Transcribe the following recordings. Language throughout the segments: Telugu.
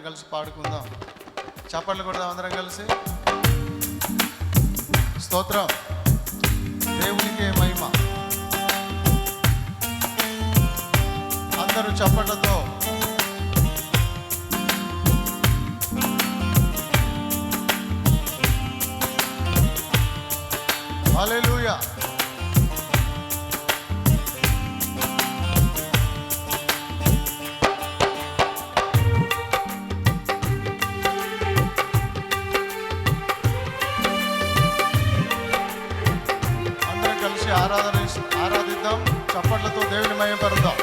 కలిసి పాడుకుందాం. చప్పట్లు కొడదాం అందరం కలిసి. స్తోత్రం, దేవునికే మహిమ. అందరూ చప్పట్లతో హల్లెలూయా. అందరం కలిసి ఆరాధిద్దాం, చప్పట్లతో దేవుని మహిమపరుద్దాం.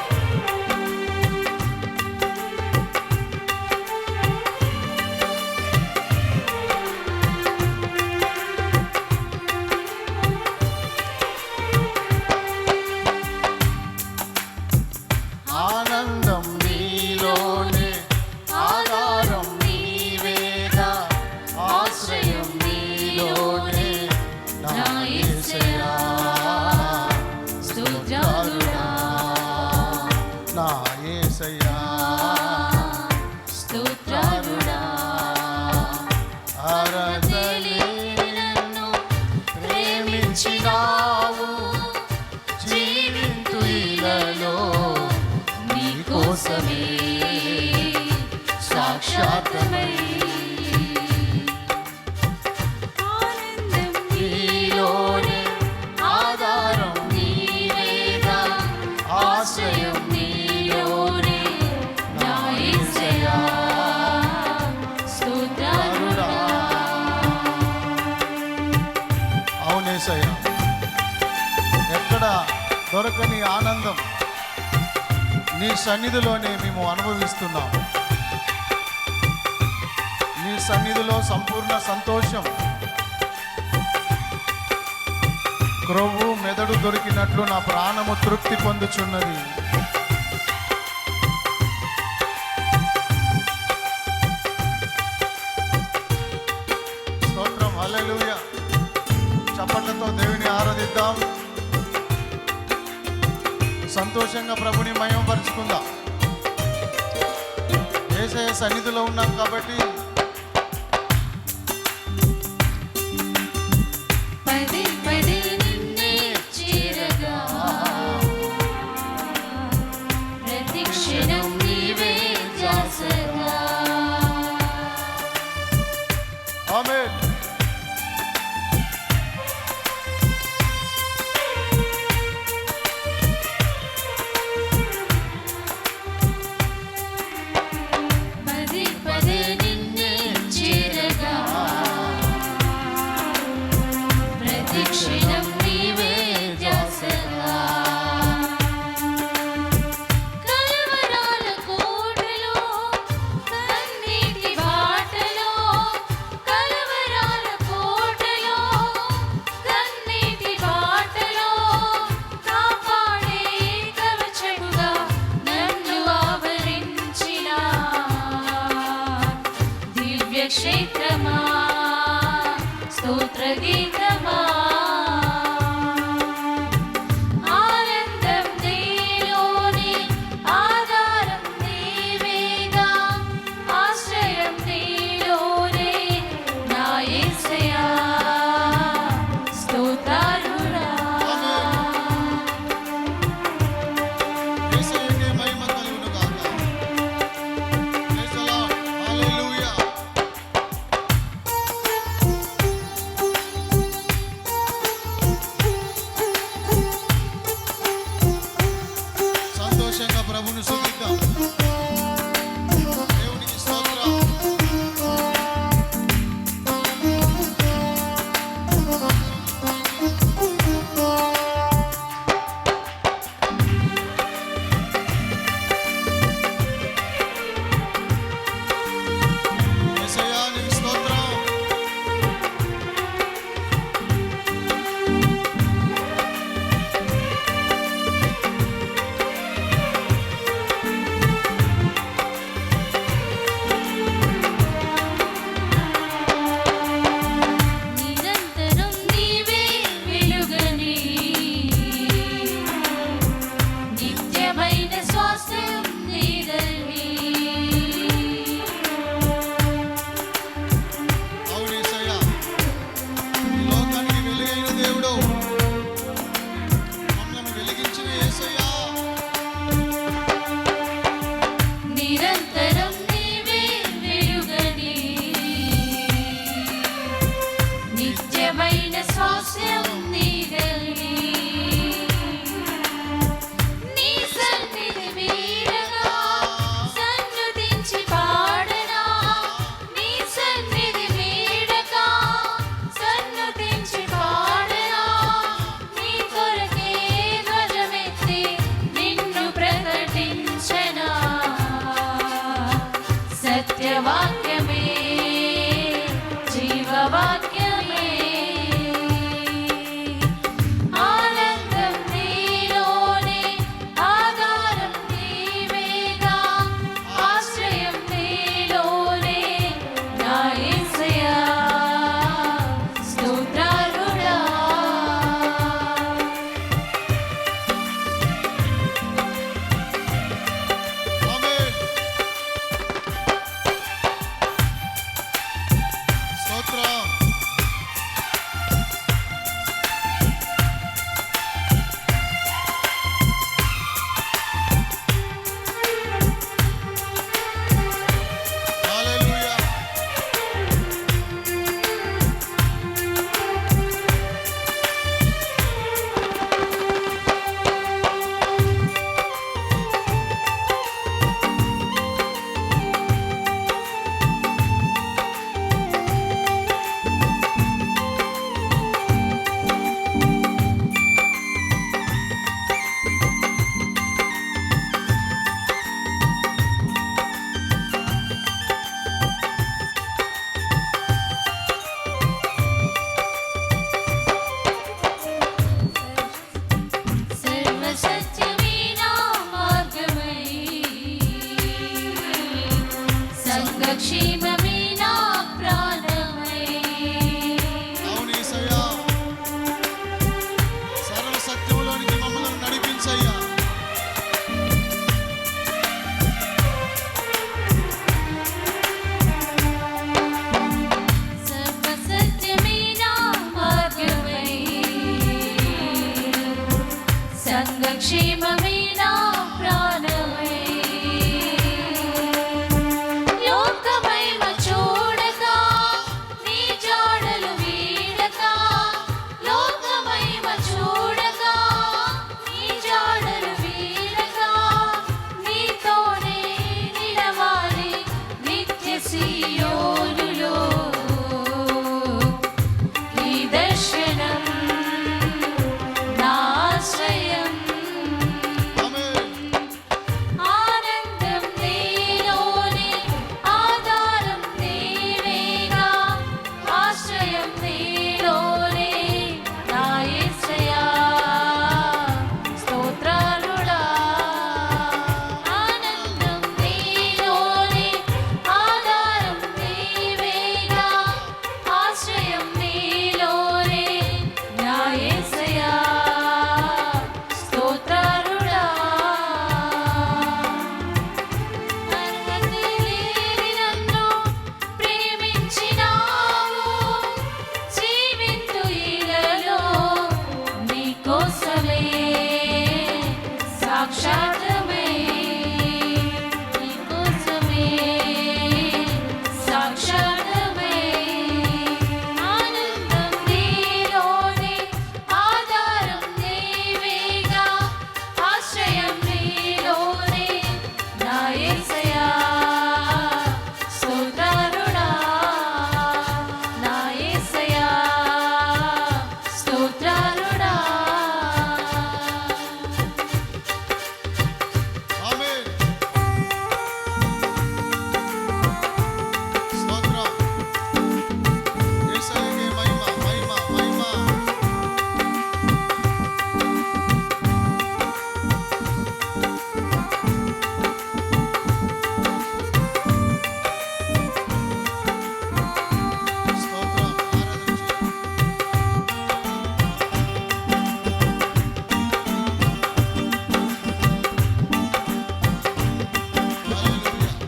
ఆనందం నీలోనే, ఆధారం నీవేగా, ఆశ్రయం నీలోనే నా యేసయ్యా. స్తుత్యాలుడా నా యేసయ్యా, స్తుత్యాలుడా. అరదలేనను ప్రేమించినావు, జీవింతు ఇలలో కోసమే సాక్షాత్మై. ఆనందం నీలోనే, ఆధారం నీవేగా, ఆశ్రయం నీలోనే నా యేసయ్యా. స్తుత్యాలుడా. అవునేసయ్యా, ఎక్కడ దొరకని ఆనందం నీ సన్నిధిలోనే మేము అనుభవిస్తున్నాం. నీ సన్నిధిలో సంపూర్ణ సంతోషం, క్రొవ్వు మెదడు దొరికినట్లు నా ప్రాణము తృప్తి పొందుచున్నది. స్తోత్రం, హల్లెలూయా. చప్పట్లతో దేవుని ఆరాధిద్దాం, సంతోషంగా ప్రభుని మహిమపరుచుకుందాం. యేసయ్య సన్నిధిలో ఉన్నాం కాబట్టి పదే పదే నిన్నే చేరగా, ప్రతి క్షణం నీవే ధ్యాసగా. ఆమేన్. క్షణం నీవే ధ్యాసగా. కలవరాల కోటలో, కన్నీటి బాటలో, కలవరాల కోటలో, కన్నీటి బాటలో, కాపాడే కవచముగా నన్ను ఆవరించిన దివ్య క్షేత్రమా, స్తోత్ర గీతమా. ఆనందం నీలోనే, ఆధారం నీవేగా, ఆశ్రయం నీలోనే నా యేసయ్యా. స్తోత్రాలుడా. యేసయ్యకే మహిమ కలుగును గాక. Praise the Lord. హల్లెలూయా. సంఘక్షేమమే నా ప్రాణమై. అవును యేసయ్యా, సర్వ సత్యములోనికి మమ్మల్ని నడిపించయ్యా. సర్వసత్యమే నా మార్గమై. సంఘక్షేమమే నా ప్రాణమై. లోకమహిమ చూడక నీ జాడలు వీడక. లోకమహిమ చూడక నీ జాడలు వీడక. నీతోనే నిలవాలి నిత్య సీయోనులో. ఈ దర్శనం నా ఆశ్రయం. ఆమేన్. ఆనందం నీలోనే, ఆధారం నీవేగా. ఆశ్రయం నీలోనే నా యేసయ్యా. స్తోత్రాలుడా. ఆనందం నీలోనే, ఆధారం నీవేగా. ఆశ్రయం నీలోనే నా యేసయ్యా. స్తోత్రాలుడా. అర్హత లేని నన్ను ప్రేమించినావు. జీవింతు ఇలలో నీకోసమే. సాక్షాత్మై నీకోసమే. సాక్షాత్మై. ఆనందం నీలోనే, ఆధారం నీవేగా. ఆశ్రయం నీలోనే నా యేసయ్యా. స్తోత్రాలుడా. నా యేసయ్యా. స్తోత్రాలుడా. ఆమేన్. స్తోత్రం. యేసయ్యకే మహిమ, మహిమ, మహిమ. స్తోత్రం. ఆరాధన చేయండి. హల్లెలూయా.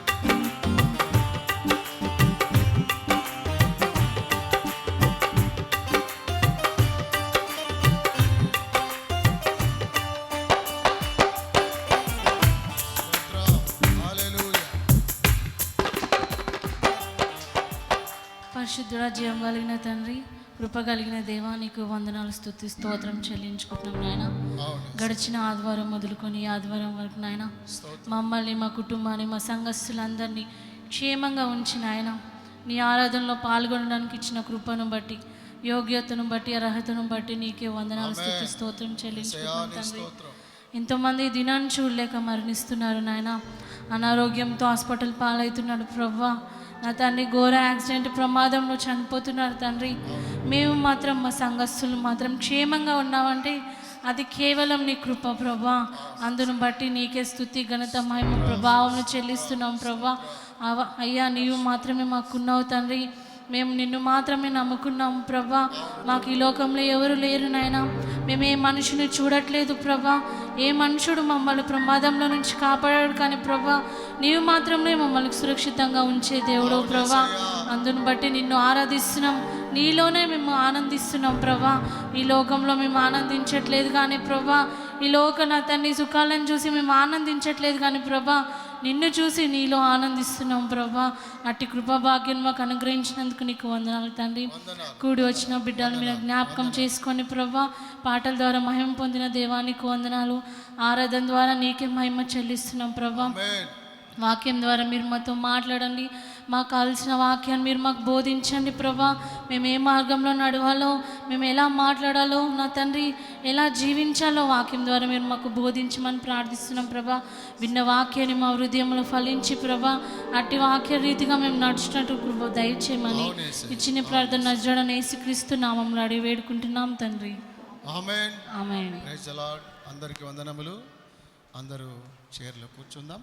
స్తోత్రం. హల్లెలూయా. పరిశుద్ధుడ, జీవం కలిగిన తండ్రి, కృప కలిగిన దేవా, నీకు వందనాలు, స్తుతి, స్తోత్రం చెల్లించుకుంటున్నాం నాయన. అవును. గడిచిన ఆదివారం మొదలుకొని ఈ ఆదివారం వరకు నాయన స్తోత్రం. మమ్మల్ని, మా కుటుంబాన్ని, మా సంఘస్థులందరినీ క్షేమంగా ఉంచి నాయన నీ ఆరాధనలో పాల్గొనడానికి ఇచ్చిన కృపను బట్టి, యోగ్యతను బట్టి, అర్హతను బట్టి నీకే వందనాలు, ఆమేన్. స్తుతి, స్తోత్రం యేసయ్యా, చెల్లించుకుంటున్నాం నీ తండ్రి. స్తోత్రం. ఎంతోమంది ఈ దినాన్ని చూడలేక మరణిస్తున్నారు నాయన. అనారోగ్యంతో హాస్పిటల్ పాలవుతున్నాడు ప్రవ్వా. నా తండ్రి, ఘోర యాక్సిడెంట్ ప్రమాదంలో చనిపోతున్నారు తండ్రి. మేము మాత్రం, మా సంఘస్థులు మాత్రం క్షేమంగా ఉన్నామంటే అది కేవలం నీ కృప ప్రభా. అందును బట్టి నీకే స్తుతి, ఘనత, మహిమ, ప్రభావం చెల్లిస్తున్నాం ప్రభా. అయ్యా, నీవు మాత్రమే మాకున్నావు తండ్రి. మేము నిన్ను మాత్రమే నమ్ముకున్నాం ప్రభా. మాకు ఈ లోకంలో ఎవరు లేరు నాయన. మేము ఏ మనుషుని చూడట్లేదు ప్రభా. ఏ మనుషుడు మమ్మల్ని ప్రమాదంలో నుంచి కాపాడాడు కానీ ప్రభా, నీవు మాత్రమే మమ్మల్ని సురక్షితంగా ఉంచే దేవుడు ప్రభా. అందును బట్టి నిన్ను ఆరాధిస్తున్నాం, నీలోనే మేము ఆనందిస్తున్నాం ప్రభా. ఈ లోకంలో మేము ఆనందించట్లేదు కానీ ప్రభా, ఈ లోక నా తండ్రి సుఖాలను చూసి మేము ఆనందించట్లేదు కానీ ప్రభా, నిన్ను చూసి నీలో ఆనందిస్తున్నాం ప్రభా. అట్టి కృపాభాగ్యం మాకు అనుగ్రహించినందుకు నీకు వందనాలు తండ్రి. కూడి వచ్చిన బిడ్డలు మీరు జ్ఞాపకం చేసుకొని ప్రభా, పాటల ద్వారా మహిమ పొందిన దేవానికి వందనాలు. ఆరాధన ద్వారా నీకే మహిమ చెల్లిస్తున్నాం ప్రభా. వాక్యం ద్వారా మీరు మాతో మాట్లాడండి. మాకు కావాల్సిన వాక్యాన్ని మీరు మాకు బోధించండి ప్రభా. మేము ఏ మార్గంలో నడవాలో, మేము ఎలా మాట్లాడాలో, నా తండ్రి ఎలా జీవించాలో వాక్యం ద్వారా మీరు మాకు బోధించమని ప్రార్థిస్తున్నాం ప్రభా. విన్న వాక్యాన్ని మా హృదయంలో ఫలించి ప్రభా, అట్టి వాక్య రీతిగా మేము నడుచున్నట్టు ప్రభా దయచేయమని ఇచ్చిన ప్రార్థన నజరేయుడైన యేసుక్రీస్తు నామములో అడిగి వేడుకుంటున్నాం తండ్రి. ఆమేన్. ఆమేన్. Praise the Lord. అందరికీ వందనములు. అందరూ చైర్లో కూర్చుందాం.